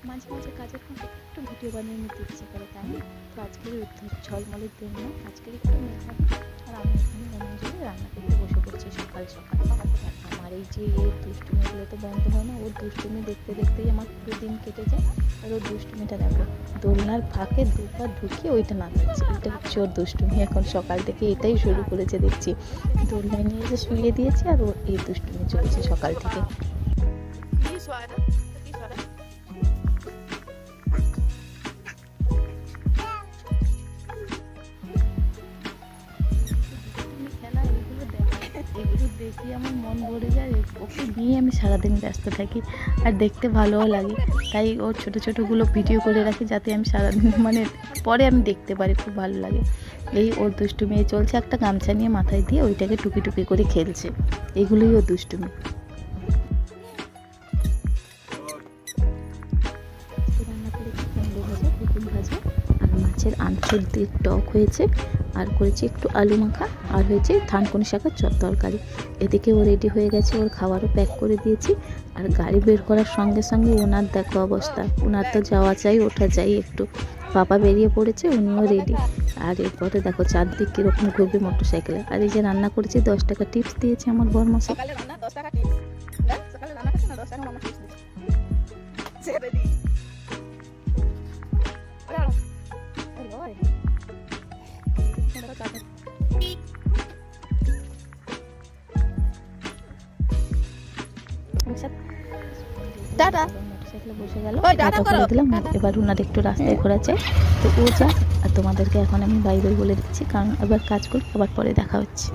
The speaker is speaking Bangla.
মাঝে মাঝে কাজের ফাঁকে একটু ভিডিও বানিয়ে নিতে ইচ্ছে করে, তাই না? তো আজকের ঝলমলের দিন না, আজকের একটু মেঘলা, আর আমি এখানে মনে জুড়ে রান্না করতে বসে পড়ছি সকাল সকাল। আমার এই যে এর দুষ্টুমিগুলো তো বন্ধ হয় না, ওর দুষ্টুমি দেখতে দেখতেই আমার পুরো দিন কেটে যায়। আর ওর দুষ্টুমিটা দেখো, দোলনার ফাঁকে দুপা ঢুকিয়ে ওইটা নাচাচ্ছে, এটা হচ্ছে ওর দুষ্টুমি। এখন সকাল থেকে এটাই শুরু করেছে দেখছি, দোলনায় নিয়ে এসে শুয়ে দিয়েছে আর ওর এই দুষ্টুমি চলছে সকাল থেকে। এগুলো দেখি আমার মন ভরে যায়, ওকে নিয়ে আমি সারাদিন ব্যস্ত থাকি আর দেখতে ভালোও লাগে। তাই ওর ছোটো ছোটোগুলো ভিডিও করে রাখি যাতে আমি সারাদিন মানে পরে আমি দেখতে পারি, খুব ভালো লাগে। এই ওর দুষ্টুমি চলছে, একটা গামছা নিয়ে মাথায় দিয়ে ওইটাকে টুকি টুকি করে খেলছে, এগুলোই ওর দুষ্টুমি। রান্না করেছি কুমড়ো ভাজা, বেগুন ভাজা, আর মাছের আঁচড় দিয়ে টক হয়েছে, আর করেছি একটু আলু মাখা, আর হয়েছে থানকুনি শাকের তরকারি। এদিকে ও রেডি হয়ে গেছে, ওর খাবারও প্যাক করে দিয়েছি। আর গাড়ি বের করার সঙ্গে সঙ্গে ওনার দেখো অবস্থা, ওনার তো যাওয়া চাই ওঠা চাই একটু। পাপা বেরিয়ে পড়েছে, উনিও রেডি। আর এরপরে দেখো চারদিক কীরকম ঘুরবে মোটর সাইকেলে। আর এই যে রান্না করেছি, 10 টাকা টিপস দিয়েছে আমার বরমশাই। মোটরসাইকেলে বসে গেল, টাটা করে দিলাম। এবার ওনার একটু রাস্তায় ঘোরাচ্ছে, তো ও যা। আর তোমাদেরকে এখন আমি বাই বাই বলে দিচ্ছি, কারণ এবার কাজ করি, আবার পরে দেখা হচ্ছে।